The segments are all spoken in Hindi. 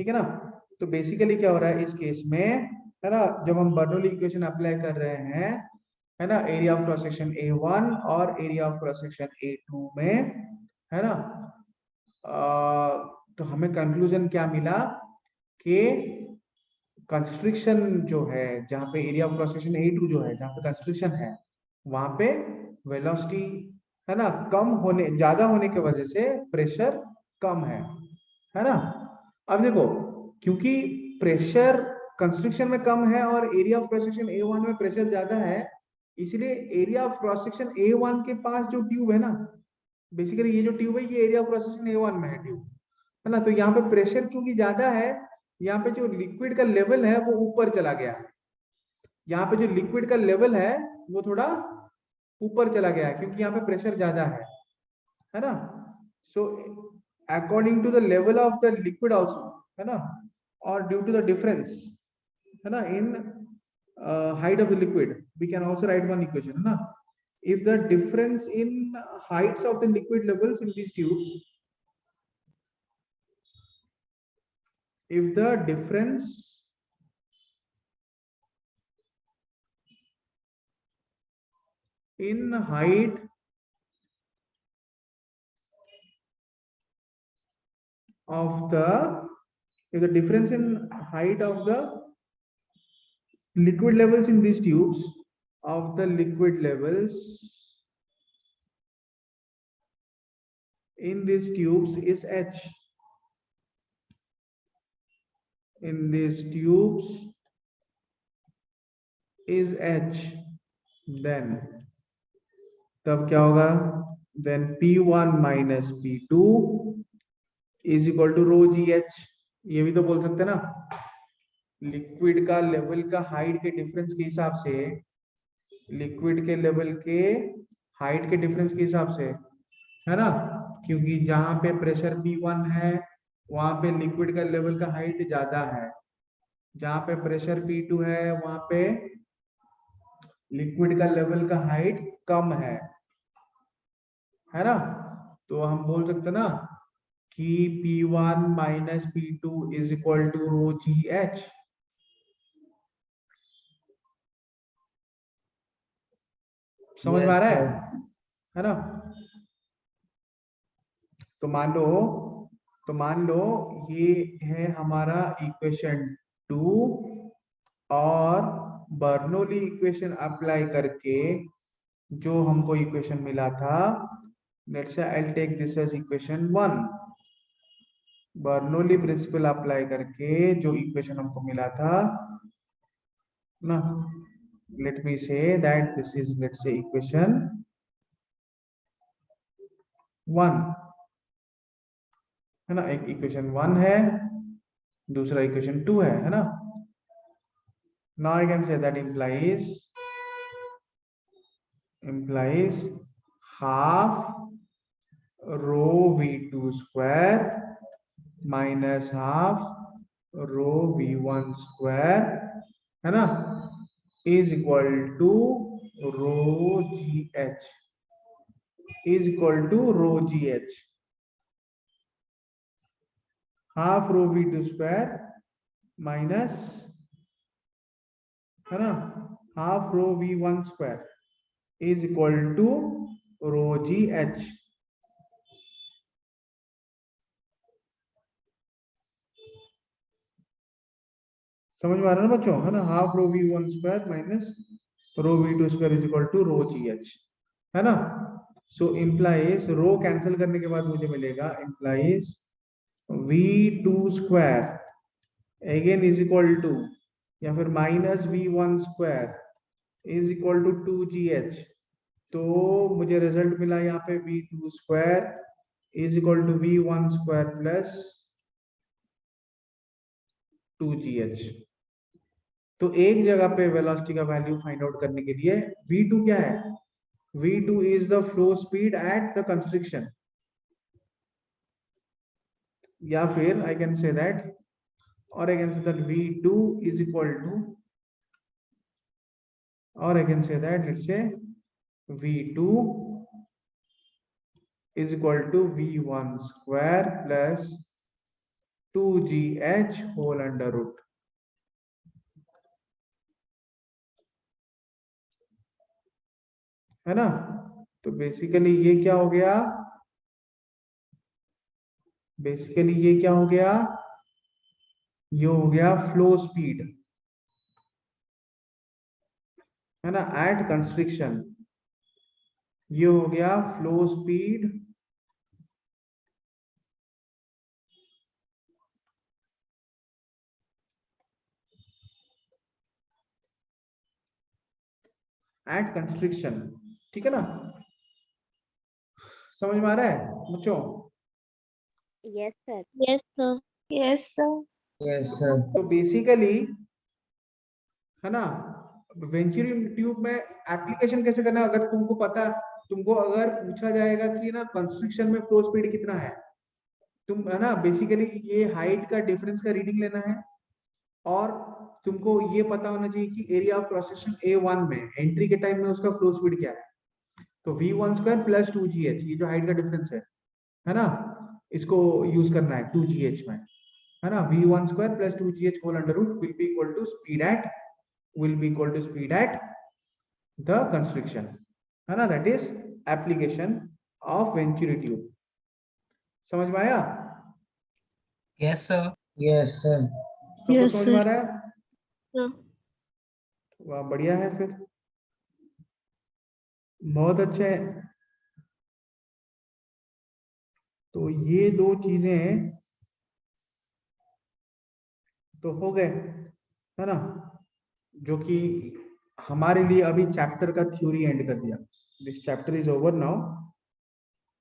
ठीक है ना। तो बेसिकली क्या हो रहा है इस केस में, है ना, जब हम बर्नौली इक्वेशन अप्लाई कर रहे हैं, है ना, area of cross section A1 और area of cross section A2 में, है ना, तो हमें कंक्लूजन क्या मिला कि कंस्ट्रिक्शन जो है, जहां पे area of cross section A2 जो है, जहां पे कंस्ट्रिक्शन है, वहां पे वेलोसिटी, है ना, कम होने, ज्यादा होने की वजह से प्रेशर कम है ना। अब देखो, क्योंकि प्रेशर कंस्ट्रिक्शन में कम है और area of cross section A1 में प्रेशर ज्यादा है, इसलिए area of cross section A1 के पास जो ट्यूब है ना, बेसिकली ये जो ट्यूब है ये area of cross section A1 में है ट्यूब, है ना। तो यहाँ पे प्रेशर क्योंकि ज्यादा है, यहाँ पे जो लिक्विड का लेवल है वो ऊपर चला गया है, यहाँ पे जो लिक्विड का लेवल है वो थोड़ा ऊपर चला गया है, क्योंकि यहाँ पे प्रेशर ज्यादा है ना। So according to the level of the liquid also, है ना, और ड्यू टू द डिफरेंस, है ना, इन height of the liquid, we can also write one equation, है ना। If the difference in heights of the liquid levels in these tubes, if the difference in height of the, if the difference in height of the liquid levels in these tubes, of the liquid levels in these tubes is h, in these tubes is h, then तब क्या होगा, then P1 minus P2 is equal to rho GH। ये भी तो बोल सकते हैं ना, लिक्विड का लेवल का हाइट के डिफरेंस के हिसाब से, लिक्विड के लेवल के हाइट के डिफरेंस के हिसाब से, है ना, क्योंकि जहां पे प्रेशर P1 है वहां पे लिक्विड का लेवल का हाइट ज्यादा है, जहां पे प्रेशर P2 है वहां पे लिक्विड का लेवल का हाइट कम है ना। तो हम बोल सकते ना कि P1 minus P2 is equal to rho g h. समझ में आ यस रहा सर। है ना। तो मान लो ये है हमारा इक्वेशन 2, और बर्नौली इक्वेशन अप्लाई करके जो हमको इक्वेशन मिला था, let's say I will take this as equation 1। Bernoulli principle apply करके जो इक्वेशन हमको मिला था ना, let me say that this is, let's say equation 1, है ना। एक इक्वेशन 1 है, दूसरा इक्वेशन 2 है ना। Now I can say that implies half rho v2 square minus half rho v1 square, है ना, is equal to rho gh, is equal to rho gh, half rho v2 square minus, है ना, half rho v1 square is equal to rho gh। समझ में आ रहा है ना बच्चों, है ना, half rho v1 square minus rho v2 square is equal to rho gh, है ना। सो इंप्लाइज रो कैंसिल करने के बाद मुझे मिलेगा, implies v2 square again is equal to, या फिर minus v1 square is equal to 2gh। तो मुझे रिजल्ट मिला यहाँ पे v2 square is equal to v1 square plus 2gh। तो एक जगह पे वेलोसिटी का वैल्यू फाइंड आउट करने के लिए v2 क्या है, v2 is the flow speed at the constriction, या फिर I can say that, or I can say that v2 is equal to, or I can say that, let's say v2 is equal to v1 square plus 2GH whole under root, है ना। तो बेसिकली ये क्या हो गया, बेसिकली ये क्या हो गया, ये हो गया फ्लो स्पीड, है ना, एट कंस्ट्रिक्शन। ये हो गया फ्लो स्पीड एट कंस्ट्रिक्शन, ठीक है ना। समझ में आ रहा है बच्चों? Yes sir. Yes sir. Yes sir. Yes sir. तो बेसिकली, है ना, वेंचुरी ट्यूब में एप्लीकेशन कैसे करना है, अगर तुमको पता, तुमको अगर पूछा जाएगा कि ना कंस्ट्रक्शन में फ्लो स्पीड कितना है, तुम, है ना, बेसिकली ये हाइट का डिफरेंस का रीडिंग लेना है, और तुमको ये पता होना चाहिए कि area of cross section A1 में एंट्री के टाइम में उसका फ्लो स्पीड क्या है। तो V1² प्लस 2GH, ये जो हाइट का डिफरेंस है ना, इसको यूज करना है 2GH में, है ना। V1² plus 2GH whole under root will be equal to speed at, will be equal to speed at the constriction, है ना, that is application of Venturi tube। समझ में आया? Yes sir. Yes sir. सबको यस समझ में आ सर। रहा है? वाह, बढ़िया है फिर, बहुत अच्छे है। तो ये दो चीजें तो हो गए, है ना, जो कि हमारे लिए अभी चैप्टर का थ्योरी एंड कर दिया। This chapter is over now,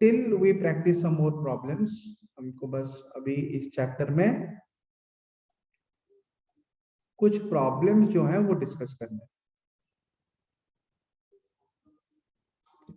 till we practice some more problems. हमको बस अभी इस चैप्टर में कुछ प्रॉब्लम्स जो है वो डिस्कस करना है,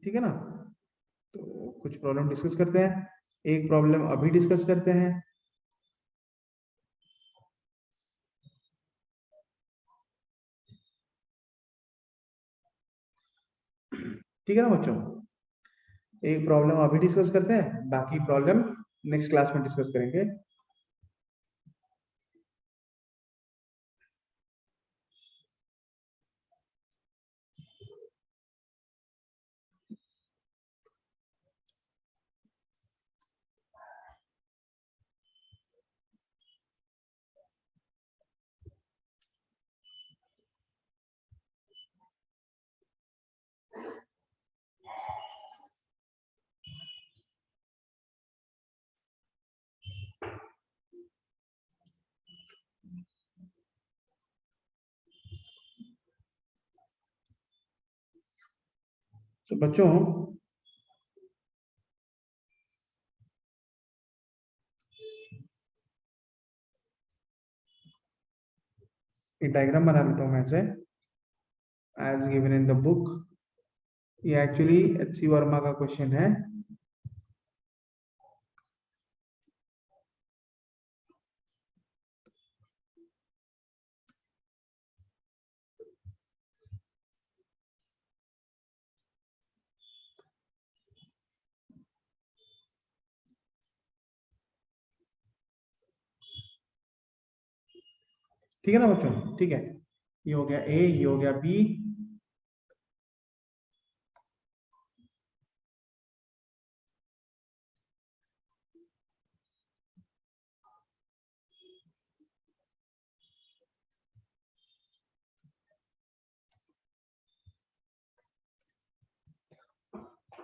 ठीक है ना। तो कुछ प्रॉब्लम डिस्कस करते हैं, एक प्रॉब्लम अभी डिस्कस करते हैं। ठीक है ना बच्चों, एक प्रॉब्लम अभी डिस्कस करते हैं, बाकी प्रॉब्लम नेक्स्ट क्लास में डिस्कस करेंगे। तो बच्चों, एक डायग्राम बना लेता हूं मैं से, as given in the book. ये एक्चुअली HC वर्मा का क्वेश्चन है। ठीक है ना बच्चों, ठीक है, ये हो गया A, ये हो गया B।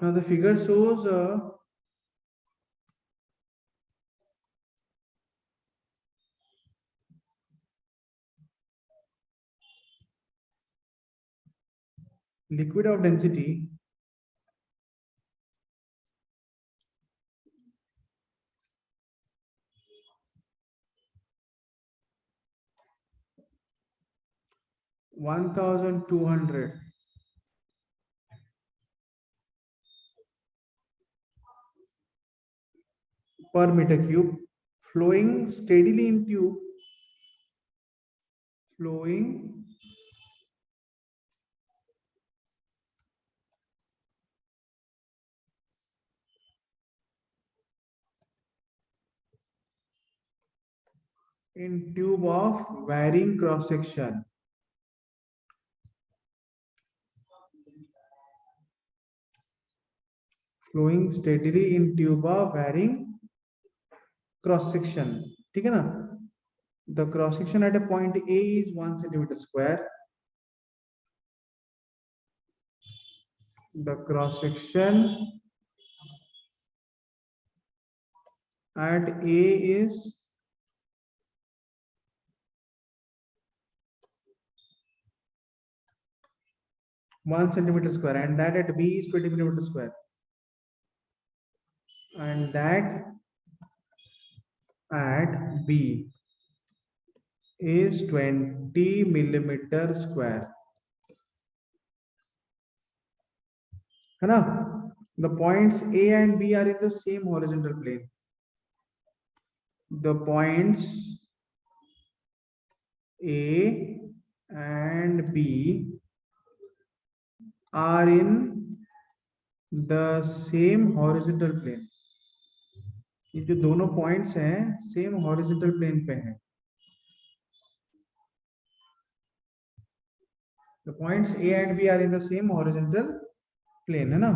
Now the figure shows liquid of density 1200 per meter cube, flowing steadily in tube, flowing in tube of varying cross section. Flowing steadily in tube of varying cross section. ठीक है ना? The cross section at a point A is 1 centimeter square. The cross section at A is 1 centimeter square, and that at B is 20 millimeter square, and that at B is 20 millimeter square. है ना? The points A and B are in the same horizontal plane. The points A and B are in the same horizontal plane. ये जो दोनों पॉइंट्स हैं सेम हॉरिजॉन्टल प्लेन पे हैं. The points A and B are in the same horizontal plane, है ना?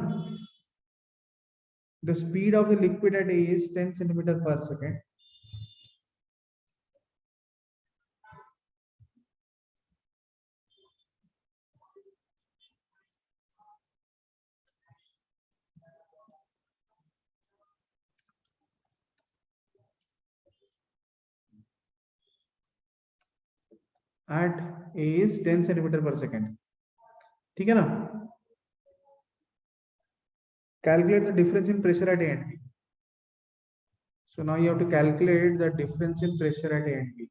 The speed of the liquid at A is 10 centimeter per second. At A is 10 centimeter per second. ठीक है ना? Calculate the difference in pressure at A and B. So now you have to calculate the difference in pressure at A and B.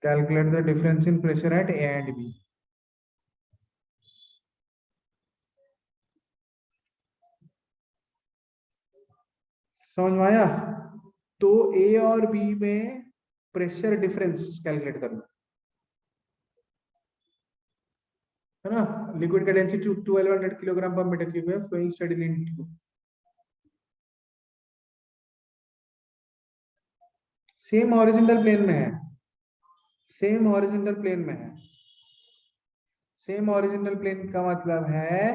Calculate the difference in pressure at A and B. समझ में आया? तो A और B में प्रेशर डिफरेंस कैलकुलेट करना है ना? लिक्विड का डेंसिटी 1200 किलोग्राम पर मीटर क्यूब है, फ्लोइंग स्टेडीली इन ट्यूब. सेम हॉरिजॉन्टल प्लेन में है. सेम हॉरिजॉन्टल प्लेन में है. सेम हॉरिजॉन्टल प्लेन का मतलब है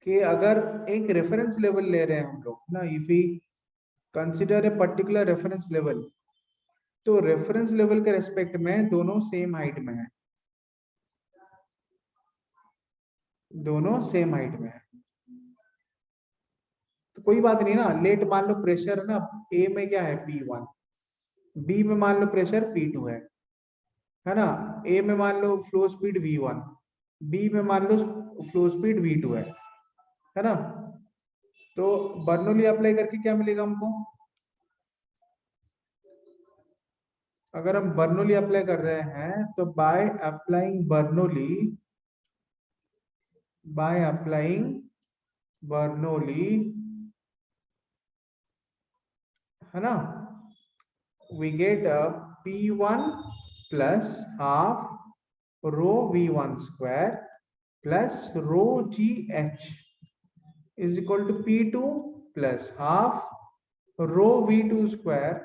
कि अगर एक रेफरेंस लेवल ले रहे हैं हम लोग ना, if we consider a particular reference level, तो रेफरेंस लेवल के रेस्पेक्ट में दोनों सेम हाइट में है. दोनों सेम हाइट में है तो कोई बात नहीं ना. लेट मान लो प्रेशर ना ए में क्या है P1, बी में मान लो प्रेशर P2 है ना? ए में मान low flow speed V1, B में मान लो फ्लो स्पीड V2 है ना? तो बर्नौली अप्लाई करके क्या मिलेगा हमको? अगर हम बर्नौली अप्लाई कर रहे हैं तो बाय अप्लाइंग बर्नौली है ना, we get a P1 plus half rho V1 square plus rho GH is equal to P2 plus half rho V2 square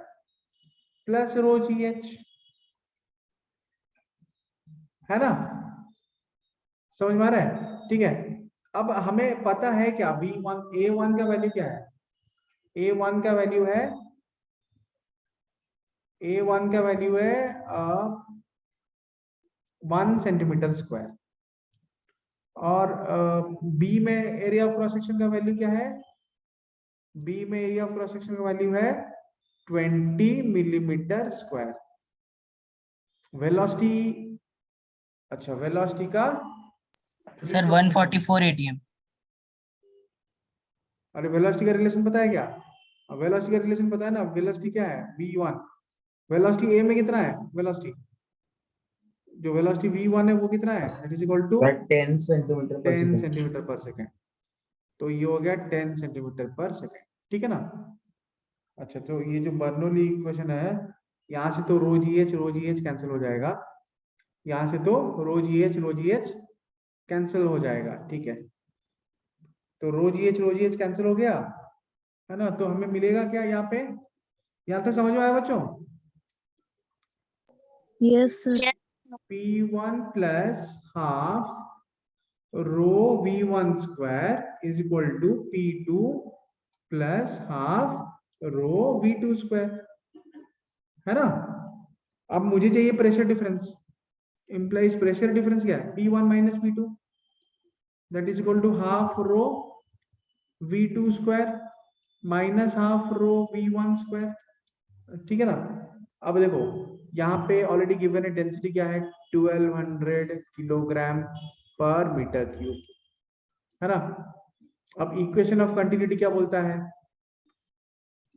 plus rho GH, है ना? समझ में आ रहा है? ठीक है. अब हमें पता है क्या V1 A1 का वैल्यू क्या है? A1 का वैल्यू है A1 का वैल्यू है 1 सेंटीमीटर स्क्वायर. और बी में एरिया ऑफ क्रॉस सेक्शन का वैल्यू क्या है? बी में एरिया ऑफ क्रॉस सेक्शन का वैल्यू है 20 मिलीमीटर स्क्वायर। वेलोसिटी, अच्छा वेलोसिटी का सर 144 ATM। अरे वेलोसिटी का रिलेशन पता है क्या? वेलोसिटी का रिलेशन पता है ना? वेलोसिटी क्या है? v1। वेलोसिटी a में कितना है? वेलोसिटी जो वेलोसिटी v1 है वो कितना है? It is equal to 10 centimetre per 10 second. Centimetre पर सेकेंड। तो ये हो गया 10 सेंटीमीटर पर सेकेंड, ठीक है ना? अच्छा, तो ये जो बर्नौली इक्वेशन है, यहाँ से तो रो जी एच कैंसिल हो जाएगा, यहाँ से तो रो जी एच कैंसिल हो जाएगा, ठीक है? तो रो जी एच कैंसिल हो गया, है ना? तो हमें मिलेगा क्या यहाँ पे? यहाँ तक समझ में आया बच्चों? Yes, sir. P1 plus half rho V1 square is equal to P2 plus half rho V2 square, है ना? अब मुझे चाहिए pressure difference, implies pressure difference क्या है? P1 minus P2 that is equal to half rho V2 square minus half rho V1 square, ठीक है ना? अब देखो यहाँ पे ऑलरेडी गिवन है, डेंसिटी क्या है? 1200 किलोग्राम पर मीटर क्यूब, है ना? अब इक्वेशन ऑफ कंटिन्यूटी क्या बोलता है?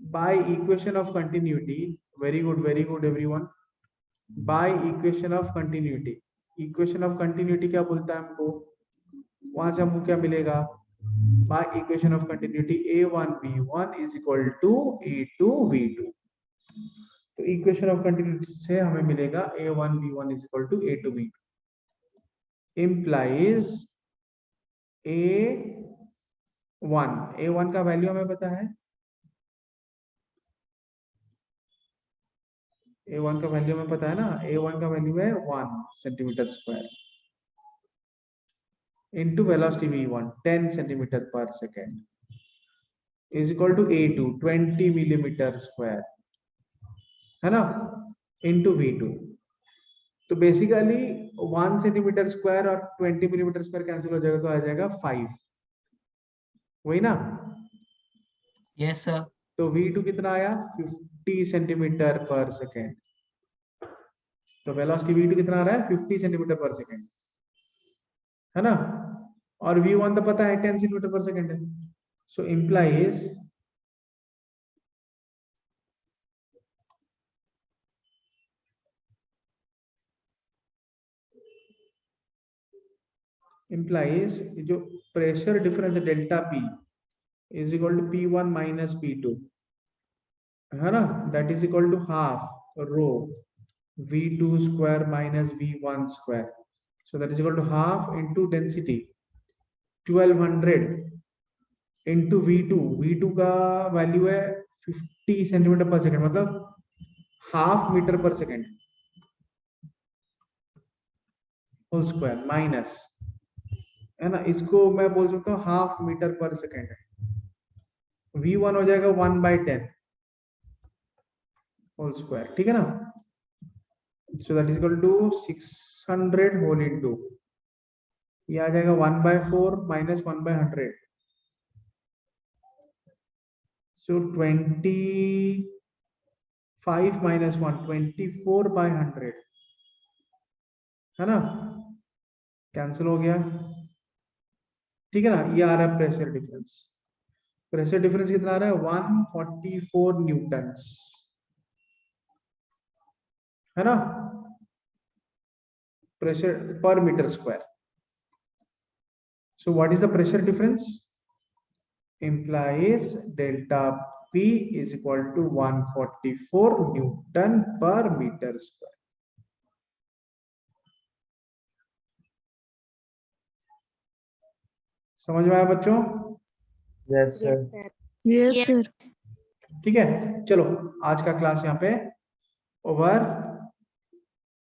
By equation of continuity, very good everyone, by equation of continuity, equation of continuity क्या बोलता है हमको? वहां से हमको क्या मिलेगा? By equation of continuity a1 b1 is equal to a2 v2। तो इक्वेशन ऑफ कंटिन्यूटी से हमें मिलेगा a1 b1 is equal to a2 b2, implies a1 का वैल्यू हमें पता है, a1 का वैल्यू हमें पता है ना? a1 का वैल्यू है 1 centimetre square into velocity v1 10 centimetre पर second is equal to a2 20 millimetre square, है ना? into v2। तो बेसिकली 1 सेंटीमीटर स्क्वायर और 20 मिलीमीटर स्क्वायर कैंसिल हो जाएगा, तो आ जाएगा 5, वही ना? Yes sir. तो v2 कितना आया? 50 सेंटीमीटर पर सेकेंड। तो वेलोसिटी v2 कितना आ रहा है? 50 सेंटीमीटर पर सेकेंड, है ना? और v1 तो पता है 10 सेंटीमीटर पर सेकेंड है। सो implies जो pressure difference delta P is equal to P1 minus P2, है ना? that is equal to half rho V2 square minus V1 square, so that is equal to half into density 1200 into V2 का वैल्यू है 50 सेंटीमीटर पर सेकेंड, मतलब हाफ मीटर पर सेकेंड होल स्क्वायर माइनस, है ना? इसको मैं बोल सकता हूँ हाफ मीटर पर सेकेंड। V1 हो जाएगा 1/10 होल स्क्वायर, ठीक है ना? So that is equal to 600 whole into, ये आ जाएगा 1/4 माइनस 1/100, सो 25 माइनस 1 24/100, है ना? कैंसिल हो गया, ठीक है ना? ये आ रहा है प्रेशर डिफरेंस। प्रेशर डिफरेंस कितना आ रहा है? 144 न्यूटन, है ना? Pressure per metre square. So what is the pressure difference? implies delta P is equal to 144 newton per metre square. समझ में आया बच्चों? Yes Yes, sir. sir. Yes, sir. ठीक है, चलो आज का क्लास यहाँ पे ओवर।